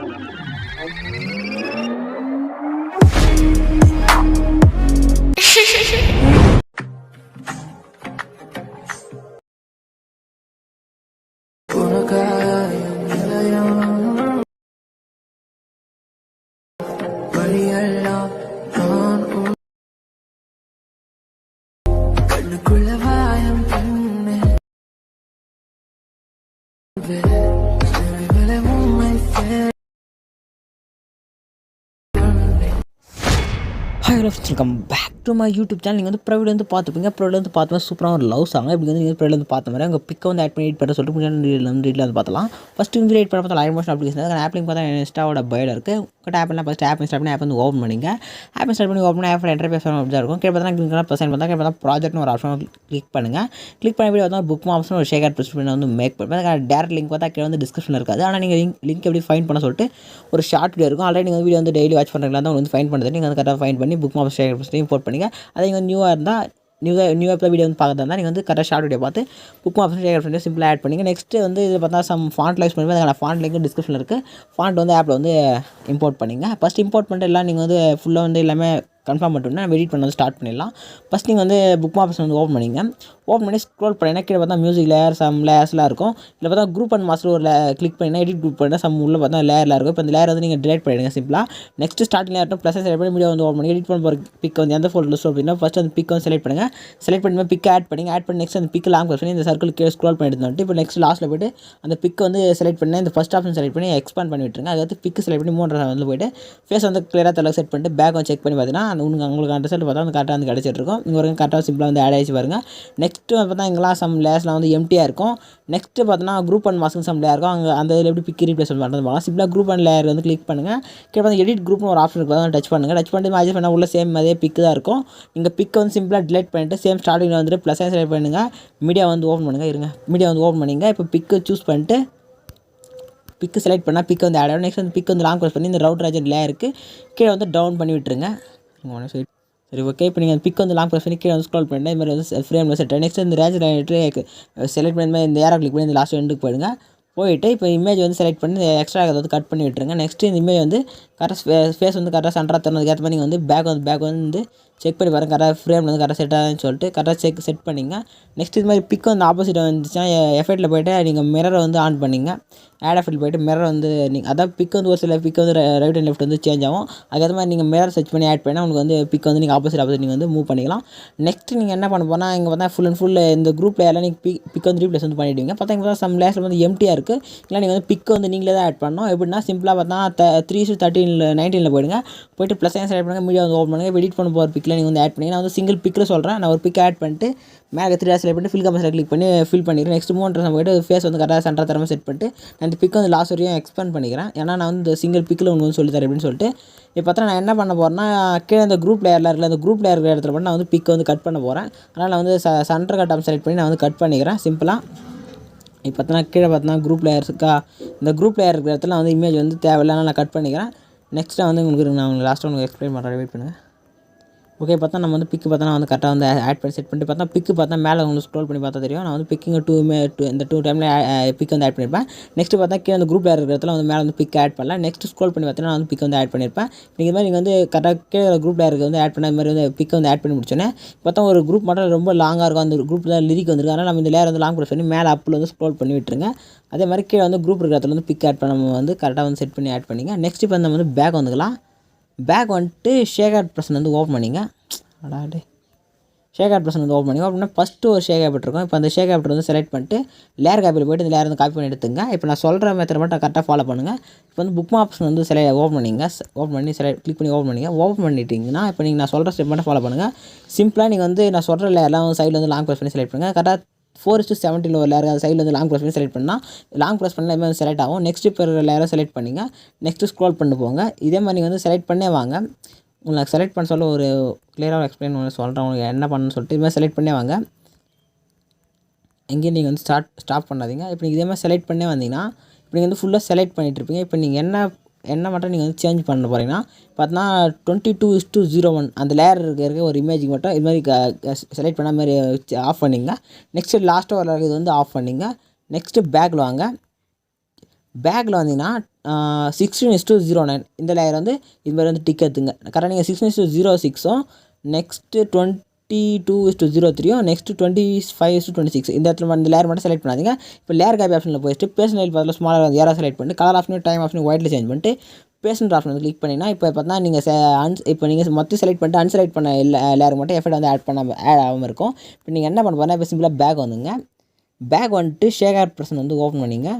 Hi welcome back to my YouTube channel. நீங்கள் வந்து private வந்து பார்த்துப்பீங்க. ப்ரைவேட் வந்து பார்த்து சூப்பராக ஒரு லவ் சாங் இப்படி வந்து நீங்கள் ப்ரைவேட் வந்து பார்த்த மாதிரி உங்கள் பிக்கை வந்து ஆட் பண்ணி எடிட் பண்ண சொல்லிட்டு டீட்டில் வந்து பார்த்தலாம். ஃபஸ்ட்டு வந்து எடிட் பண்ண பார்த்தா live motion application app link பார்த்தா இன்ஸ்டாவோட பயோட இருக்குது. உங்கள் ஆப்லாம் ஃபஸ்ட் ஆப் இன்ஸ்டால் பண்ணி ஆப் வந்து ஓப்பன் பண்ணிங்க. ஆப் இன்ஸ்டால் பண்ணி ஓப்பன் பண்ணி ஆப் என்டர்பேஸ் அப்படி தான் இருக்கும். பார்த்தா கிளிக் ப்ரெசென்ட் பார்த்தா பார்த்தா ப்ராஜெக்ட்னு ஒரு ஆப்ஷன் கிளிக் பண்ணுங்கள். கிளிக் பண்ணி பார்த்தா புக் ஆப்ஷன் ஒரு ஷேர் ப்ரெஸ் பண்ணி வந்து மேக் பண்ணுங்கள். டேரக்ட் லிங்க் பார்த்தா கீழே வந்து டிஸ்கிரிப்ஷனில் இருக்காது. ஆனால் நீங்கள் லிங்க் எப்படி ஃபைன் பண்ண சொல்லிட்டு ஒரு ஷார்ட் வீடியோ இருக்கும். ஆல்ரெடி நீங்கள் வீடியோ வந்து டெய்லி வாட்ச் பண்ணுறீங்களா தான் வந்து ஃபைன் பண்ணுறது. நீங்கள் வந்து கரெக்டாக ஃபைன் பண்ணி book option share press import பண்ணிங்க. அதை நீங்கள் நியூவாக இருந்தால் நியூ ஆப்பில் வீடியோ வந்து பார்க்குறதா இருந்தால் நீங்கள் வந்து கரெக்டாக ஷார்ட் வீடியோ பார்த்து புக் ஆப்ஷன் ஷேர் பண்ணி சிம்பிளாக ஆட் பண்ணிங்க. நெக்ஸ்ட்டு வந்து இது பார்த்தா சம் ஃபாண்ட் லைஸ் பண்ணி அதுக்கான ஃபாண்ட் லிங்க் டிஸ்கிரிப்ஷனில் இருக்குது. ஃபாண்ட் வந்து ஆப்பில் வந்து இம்போர்ட் பண்ணிங்க. ஃபஸ்ட் இம்போர்ட் பண்ணிட்டு எல்லாம் நீங்கள் வந்து ஃபுல்லாக வந்து எல்லாமே கன்ஃபார்ம் பண்ணிட்டோம்னா நம்ம எடிட் பண்ண வந்து ஸ்டார்ட் பண்ணிடலாம். ஃபஸ்ட் நீங்கள் வந்து புக் ஆப்ஷன் வந்து ஓப்பன் பண்ணிங்க. ஓப்பன் பண்ணி ஸ்க்ரோல் பண்ணிங்கன்னா கீழே பார்த்தா மியூசிக் லேயர் சம் லேயர்ஸ்லாம் இருக்கும். இல்லை பார்த்தா குரூப் அண்ட் மாஸ்டர் ஒரு கிளிக் பண்ணிங்கன்னா எடிட் குரூப் பண்ணினா சம் உள்ள பார்த்தா லேயர்லாம் இருக்கும். இப்போ இந்த லேயர் வந்து நீங்கள் டிலைட் பண்ணிடுங்க சிம்பிளாக. Next starting layer plus select பண்ணி வீடியோ வந்து ஓப்பன் பண்ணி எடிட் பண்ண போகிற பிக் வந்து எந்த ஃபோல்டரில் ஸ்டோர் பண்ணிங்கன்னா ஃபஸ்ட் அந்த பிக் வந்து செலக்ட் பண்ணுங்கள். செலக்ட் பண்ணி பிக் ஆட் பண்ணி நெக்ஸ்ட் அந்த பிக் லாங் ப்ரெஸ் பண்ணி இந்த சர்க்கிள் கீழே ஸ்க்ரோல் பண்ணி எடுத்துட்டு இப்போ நெக்ஸ்ட் லாஸ்ட்டில் போய்ட்டு அந்த பிக் வந்து செலக்ட் பண்ணி இந்த ஃபஸ்ட் ஆப்ஷன் செலக்ட் பண்ணி எக்ஸ்பேண்ட் பண்ணி விட்டுருங்க. அதுக்கு பிக் செலக்ட் பண்ணி 3 வந்து போய்ட்டு ஃபேஸ் வந்து கிளியராக தலை செட் பண்ணிட்டு பேக் வந்து செக் பண்ணி பார்த்தீங்கன்னா உங்களுக்கு அந்த ரிசல்ட் பார்த்தா வந்து கரெக்டாக வந்து கிடச்சிட்டு இருக்கும். இங்கே வரைக்கும் கரெக்டாக சிம்பிளாக வந்து ஆட் ஆகிடுச்சு பாருங்கள். நெக்ஸ்ட்டு பார்த்தா இங்கெல்லாம் சம் லேயர்ஸ்லாம் வந்து எம்டியாக இருக்கும். நெக்ஸ்ட்டு பார்த்தோன்னா group and mask some layer இருக்கும். அங்கே அந்த இதில் எப்படி பிக் ரீப்ளேஸ் பண்ணுறது பார்க்கலாம். சிம்பிளாக குரூப் அண்ட் லேயர் வந்து கிளிக் பண்ணுங்கள். கீழே வந்து எடிட் குரூப்னு ஒரு ஆப்ஷன் இருக்குது. டச் பண்ணுங்கள். டச் பண்ணிட்டு மேஜ் பண்ணால் உள்ள சேம் அதே பிக் தான் இருக்கும். நீங்கள் பிக் வந்து சிம்பிளாக டிலைட் பண்ணிட்டு சேம் ஸ்டார்டிங்கில் வந்துட்டு ப்ளஸ் செலக்ட் பண்ணுங்கள். மீடியா வந்து ஓப்பன் பண்ணுங்கள். மீடியா வந்து ஓப்பன் பண்ணிங்க. இப்போ பிக்கு சூஸ் பண்ணிட்டு பிக்கு செலக்ட் பண்ணால் பிக் வந்து ஆட் ஆகும். நெக்ஸ்ட் வந்து பிக் வந்து லாங் ப்ரெஸ் பண்ணி இந்த ரவுட் ராஜன் லேயருக்கு கீழே வந்து டவுன் பண்ணி விட்டுருங்க. சரி ஓகே. இப்போ நீங்கள் பிக் வந்து லாங் ப்ரெஸ் பண்ணி கீழே வந்து ஸ்க்ரோல் பண்ணிட்டு இது மாதிரி வந்து ஃப்ரேமில் செட். நெக்ஸ்ட் இந்த ரேஞ்ச் லைட்டு செலக்ட் பண்ணி இந்த ஏரோ கிளிக் பண்ணி இந்த லாஸ்ட் எண்டுக்கு போயிட்டு இப்போ இமேஜ் வந்து செலக்ட் பண்ணி எக்ஸ்ட்ரா வந்து கட் பண்ணி விட்டுருங்க. நெக்ஸ்ட்டு இந்த இமேஜ் வந்து கரெக்டாக ஃபேஸ் வந்து கரெக்டாக சென்டராக தரணும். ஏற்ற மாதிரி நீங்கள் வந்து பேக் வந்து செக் பண்ணி பாருங்கள். கரெக்டாக ஃப்ரேமில் வந்து கரெக்டாக செட் ஆகுதுன்னு சொல்லிட்டு கரெக்டாக செட் பண்ணிங்க. நெக்ஸ்ட் இது மாதிரி பிக் வந்து ஆப்போசிட் வந்துச்சுன்னா எஃபெக்ட்டில் போய்ட்டு நீங்கள் மிரரை வந்து ஆன் பண்ணிங்க. ஆட் எஃபெக்ட் போய்ட்டு மிரர் வந்து நீங்கள் அதாவது பிக் வந்து ஒரு சில பிக் வந்து ரைட் அண்ட் லெஃப்ட் வந்து சேஞ்ச் ஆகும். அதுக்கேற்ற மாதிரி நீங்கள் மிரர் சர்ச் பண்ணி ஆட் பண்ணால் உங்களுக்கு வந்து பிக் வந்து நீங்கள் ஆப்போசிட் நீங்கள் வந்து மூவ் பண்ணிக்கலாம். நெக்ஸ்ட் நீங்கள் என்ன பண்ண போனால் இங்கே பார்த்தா ஃபுல் அண்ட் ஃபுல் இந்த குரூப் லேயரில் நீங்கள் பிக் வந்து ரீப்ளேஸ் வந்து பண்ணிவிடுவீங்க. பார்த்தா இங்கே சம் லேயர்ஸில் வந்து எம்டியாக இருக்குது. இல்லை நீங்கள் வந்து பிக் வந்து நீங்களே தான் ஆட் பண்ணணும். எப்படின்னா சிம்பிளாக பார்த்தா 3:13:19 போய்டுங்க. போய்ட்டு ப்ளஸ் செலக்ட் பண்ணுங்கள். மீடியா வந்து ஓப்பன் பண்ணுங்கள். எடிட் பண்ண போகிற பிக்கில் நீங்கள் வந்து ஆட் பண்ணி நான் வந்து சிங்கிள் பிக்கில் சொல்கிறேன். நான் ஒரு பிக் ஆட் பண்ணிட்டு மேலே 3 செலக்ட் பண்ணிட்டு ஃபில் கம்பெனி கிளிக் பண்ணி ஃபில் பண்ணிக்கிறேன். நெக்ஸ்ட் 3 போய்ட்டு ஃபேஸ் வந்து கரெக்டாக சென்டராக தரமாக செட் பண்ணிட்டு நான் இந்த பிக் வந்து லாஸ்ட் வரையும் எக்ஸ்பேண்ட் பண்ணிக்கிறேன். ஏன்னா நான் வந்து இந்த சிங்கிள் பிக்கில் உங்களுக்கு வந்து சொல்லித்தரேன் அப்படின்னு சொல்லிட்டு இப்போ பார்த்தா நான் என்ன பண்ண போகிறேன்னா கீழே இந்த குரூப் லேயரில் இருக்கல அந்த குரூப் லேயர் இடத்துல பண்ணி நான் வந்து பிக் வந்து கட் பண்ண போகிறேன். அதனால் நான் வந்து சென்டர் கட் செலக்ட் பண்ணி நான் வந்து கட் பண்ணிக்கிறேன் சிம்பிளாக. இப்போ பார்த்தோன்னா கீழே பார்த்தோன்னா குரூப் லேயர் இருக்கா. இந்த குரூப் லேயர் இருக்கிற இடத்துல வந்து இமேஜ் வந்து தேவையில்லை நான் கட் பண்ணிக்கிறேன். நெக்ஸ்ட்டாக வந்து உங்களுக்கு நான் லாஸ்ட்டாக உங்களுக்கு எக்ஸ்பிளைன் பண்ணுறேன். வெயிட் பண்ணுங்கள். ஓகே. பார்த்தா நம்ம வந்து பிக்கு பார்த்தா வந்து கரெக்டாக வந்து ஆட் பண்ணி செட் பண்ணிட்டு பார்த்தா பிக்கு பார்த்தா மேலே உங்களுக்கு ஸ்க்ரோல் பண்ணி பார்த்தா தெரியும். நான் வந்து பிக்கிங்க இந்த 2 டைமில் பிக் வந்து ஆட் பண்ணியிருப்பேன். நெக்ஸ்ட்டு பார்த்தா கீழே அந்த குரூப் இருக்கிற இடத்துல வந்து மேலே வந்து பிக் ஆட் பண்ணல. நெக்ஸ்ட் ஸ்க்ரோல் பண்ணி பார்த்தீங்கன்னா நான் வந்து பிக் வந்து ஆட் பண்ணியிருப்பேன். நீங்கள் மாதிரி நீங்கள் வந்து கரெக்டாக கீழே குரூப் லேயருக்கு வந்து ஆட் பண்ண மாதிரி வந்து பிக் வந்து ஆட் பண்ணி முடிச்சோன்னே பார்த்தா ஒரு குரூப் மட்டும் ரொம்ப லாங்காக இருக்கும். அந்த குரூப் தான் லிரிக் வந்துருக்கு. அதனால் நம்ம இந்த லேயர் வந்து லாங் ப்ரெஸ் பண்ணி மேலே அப்பில் வந்து ஸ்க்ரோல் பண்ணி விட்டுருங்க. அதே மாதிரி கீழே வந்து குரூப் இருக்கிற இடத்துல வந்து பிக் ஆட் பண்ண நம்ம வந்து கரெக்டாக வந்து செட் பண்ணி ஆட் பண்ணிங்க. நெக்ஸ்ட் இப்போ நம்ம வந்து பேக் வந்துக்கலாம். பேக் வந்துட்டு ஷேக் ஆட் ப்ரெஸ் வந்து ஓப்பன் பண்ணிங்க. அடாடே ஷேக் ஆட் ப்ரெஸ் வந்து ஓப்பன் பண்ணிங்க. அப்படின்னா ஃபஸ்ட்டு ஒரு ஷேக் ஆப்ட் இருக்கும். இப்போ அந்த ஷேக் ஆப்ட் வந்து செலக்ட் பண்ணிட்டு லேயர் காப்பியில் போய்ட்டு இந்த லேயர் வந்து காப்பி பண்ணி எடுத்துங்க. இப்போ நான் சொல்கிற மெத்தட் மட்டும் கரெக்டாக ஃபாலோ பண்ணுங்கள். இப்போ வந்து புக் ஆப்ஷன் வந்து ஓப்பன் பண்ணிங்க. ஓப்பன் பண்ணி கிளிக் பண்ணி ஓப்பன் பண்ணிங்க. ஓப்பன் பண்ணிட்டீங்கன்னா இப்போ நீங்கள் நான் சொல்கிற ஸ்டெப் மட்டும் ஃபாலோ பண்ணுங்கள். சிம்பிளாக நீங்கள் வந்து நான் சொல்கிற லேயர்லாம் சைடில் வந்து லாங் ப்ரெஸ் பண்ணி செலக்ட் பண்ணுங்கள். கரெக்டாக 4:17 ஒரு லேயர் அது சைடில் வந்து லாங் ப்ரெஸ் பண்ணி செலக்ட் பண்ணால் லாங் ப்ரெஸ் பண்ணால் வந்து செலக்ட் ஆகும். நெக்ஸ்ட் இப்போ லேயரை செலக்ட் பண்ணிங்க. நெக்ஸ்ட்டு ஸ்க்ரோல் பண்ணி போங்க. இதே மாதிரி நீங்கள் வந்து செலக்ட் பண்ணே வாங்க. உங்களுக்கு செலக்ட் பண்ண சொல்ல ஒரு கிளியராக எக்ஸ்பிளைன் பண்ணி சொல்கிறேன் உங்களுக்கு என்ன பண்ணணும்னு சொல்லிட்டு இது மாதிரி செலக்ட் பண்ணே வாங்க. எங்கேயும் நீங்கள் வந்து ஸ்டாப் பண்ணாதீங்க. இப்போ நீங்கள் இதே மாதிரி செலக்ட் பண்ணே வந்தீங்கன்னா இப்போ நீங்கள் வந்து ஃபுல்லாக செலக்ட் பண்ணிகிட்ருப்பீங்க. இப்போ நீங்கள் என்ன மட்டும் நீங்கள் வந்து சேஞ்ச் பண்ண போகிறீங்கன்னா பார்த்தீங்கன்னா 22:01 அந்த லேயர் இருக்க ஒரு இமேஜுக்கு மட்டும் இது மாதிரி செலக்ட் பண்ண மாதிரி ஆஃப் பண்ணிங்க. நெக்ஸ்ட்டு லாஸ்ட்டாக ஒரு இது வந்து ஆஃப் பண்ணிங்க. நெக்ஸ்ட்டு பேக்கில் வாங்க. பேக்கில் வந்தீங்கன்னா 16:09 இந்த லேயர் வந்து இது மாதிரி வந்து டிக் எடுத்துங்க. கரெக்டாக நீங்கள் 16:06ம் நெக்ஸ்ட்டு 22:03யும் நெக்ஸ்ட்டு 25:26 இந்த இடத்துல இந்த லேயர் மட்டும் செலக்ட் பண்ணாதீங்க. இப்போ லேயர் காப்பி ஆப்ஷனில் போயிட்டு பேஸ்ட் பதில் ஸ்மாலாக வந்து யாராவது செலக்ட் பண்ணிட்டு கலர் ஆப்ஷன் டைம் ஆப்ஷன் ஒயிட்டில் சேஞ்ச் பண்ணிட்டு பேஸ்ட் ஆப்ஷன் வந்து கிளிக் பண்ணிங்கன்னா இப்போ பார்த்தா நீங்கள் இப்போ நீங்கள் மொத்தம் செலக்ட் பண்ணிட்டு அன்செலக்ட் பண்ண லேயர் மட்டும் எஃபெக்ட் வந்து ஆட் ஆகாமல் இருக்கும். இப்போ நீங்கள் என்ன பண்ண போகிறீங்கன்னா இப்போ சிம்பிளாக பேக் வந்துங்க. பேக் வந்துட்டு ஷேகர் ப்ரெஷன் வந்து ஓப்பன் பண்ணிங்க.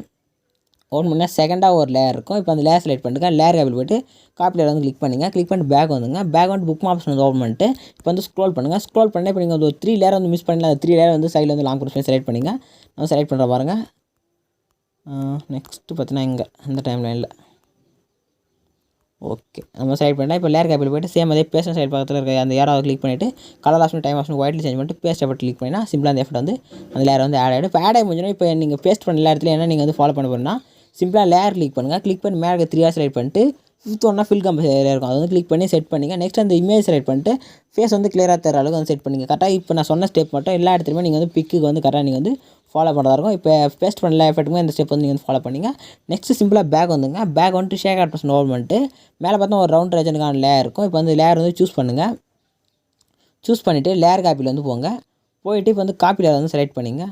ஓப்பன் பண்ணால் செகண்டாக ஒரு லேயர் இருக்கும். இப்போ அந்த லேயர் செலக்ட் பண்ணிட்டு லேயர் காப்பில் போய்ட்டு காப்பி லேயர் வந்து கிளிக் பண்ணிங்க. கிளிக் பண்ணிட்டு பேக் வந்துங்க. பேக் வந்துட்டு புக் ஆப்ஷன் வந்து ஓப்பன் பண்ணிட்டு இப்போ வந்து ஸ்க்ரோல் பண்ணுங்கள். ஸ்க்ரோல் பண்ணி இப்போ நீங்கள் ஒரு 3 லேயர் வந்து மிஸ் பண்ணல. அந்த 3 லேயர் வந்து சைடில் வந்து லாங் ப்ரெஸ் செலக்ட் பண்ணிங்க. நான் செலக்ட் பண்ணுற பாருங்கள். நெக்ஸ்ட்டு பார்த்தீங்கன்னா இங்கே இந்த டைம் லைனில் ஓகே நம்ம செலக்ட் பண்ணால் இப்போ லேயர் காப்பில் போய்ட்டு சேம் அதே பேஸ்ட் சைடு பக்கத்தில் இருக்க அந்த ஏராவது கிளிக் பண்ணிவிட்டு கலர் ஆப்ஷன் டைம் ஆப்ஷன் ஒயிட்டில் சேஞ்ச் பண்ணிட்டு பேஸ்ட் எஃபெக்ட் கிளிக் பண்ணினா சிம்பிளாக அந்த எஃபெக்ட் வந்து அந்த லேயர் வந்து ஆட் ஆகிடும். இப்போ ஆட் ஆகி முடிஞ்சுன்னா இப்போ நீங்கள் பேஸ்ட் பண்ண எல்லா இடத்துல என்ன நீங்கள் வந்து ஃபாலோ பண்ண போகிறீங்கன்னா சிம்பிளாக லேயர் கிளிக் பண்ணுங்கள். கிளிக் பண்ணி மேலே 3 ஆர் செலக்ட் பண்ணிட்டு ஃபிஃப்த் ஒன்றா ஃபில் கம்பஸ் ஏரியா இருக்கும். அது வந்து கிளிக் பண்ணி செட் பண்ணிங்க. நெக்ஸ்ட் அந்த இமேஜ் செலக்ட் பண்ணிட்டு ஃபேஸ் வந்து கிளியராக தர அளவுக்கு வந்து செட் பண்ணிங்க. கரெக்டாக இப்போ நான் சொன்ன ஸ்டெப் மட்டும் எல்லா இடத்துலையுமே நீங்கள் வந்து பிக்கு வந்து கரெக்டாக நீங்கள் வந்து ஃபாலோ பண்ணுறதா இருக்கும். இப்போ பேஸ்ட் பண்ணல எஃபெக்ட்டுமே இந்த ஸ்டெப் வந்து நீங்கள் வந்து ஃபாலோ பண்ணிங்க. நெக்ஸ்ட் சிம்பிளாக பேக் வந்துங்க. பேக் வந்துட்டு ஷேக் ஆட் பர்சன் ஓவர் பண்ணிட்டு மேலே பார்த்தா ஒரு ரவுண்ட் ரேஜனுக்கான லேயர் இருக்கும். இப்போ வந்து லேயர் வந்து சூஸ் பண்ணுங்கள். சூஸ் பண்ணிவிட்டு லேயர் காப்பியில் வந்து போங்க. போயிட்டு இப்போ வந்து காப்பி லேயர் வந்து செலக்ட் பண்ணிங்க.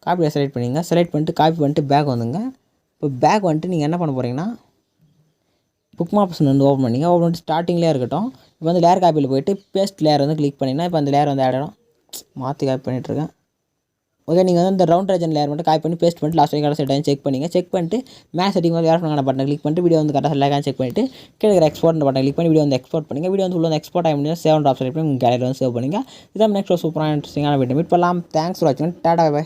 காப்பி லேயர் செலக்ட் பண்ணிங்க. செலக்ட் பண்ணிட்டு காப்பி பண்ணிட்டு பேக் வந்துங்க. இப்போ பேக் வந்துட்டு நீங்கள் என்ன பண்ண போகிறீங்கன்னா புக் ஆப்ஷன் வந்து ஓப்பன் பண்ணிங்க. ஓப்பன் பண்ணிட்டு ஸ்டார்டிங்லேயே இருக்கட்டும். இப்போ வந்து லேயர் காப்பியில் போய்ட்டு பேஸ்ட் லேயர் வந்து கிளிக் பண்ணிங்கன்னா இப்போ அந்த லேயர் வந்து ஆட் ஆகிடும். மாற்றி காப்பி பண்ணிகிட்ருக்கேன். ஓகே நீங்கள் வந்து இந்த ரவுண்ட் ரேஜன் லேயர் மட்டும் காப்பி பண்ணி பேஸ்ட் பண்ணிட்டு லாஸ்ட் வரைக்கும் செட் ஆகி செக் பண்ணிங்க. செக் பண்ணிட்டு மேலே செட்டிங் வந்து வேறு பட்டனை கிளிக் பண்ணிட்டு வீடியோ வந்து கரெக்டாக செலக்ட் செக் பண்ணிட்டு கீழே எக்ஸ்போர்ட் பட்டன் கிளிக் பண்ணி வீடியோ வந்து எக்ஸ்போர்ட் பண்ணிங்க. வீடியோ வந்து உள்ள வந்து எக்ஸ்போர்ட் ஆகி முடிஞ்சு சேவ் ஆப்ஷன் பண்ணி உங்கள் கேலரி வந்து சேவ் பண்ணிங்க. இதான் நெக்ஸ்ட் சூப்பராக இன்ட்ரெஸ்டிங்கான வீடியோ மீட் பண்ணலாம். தேங்க்ஸ் ஃபார் வாட்சிங். Tata bye.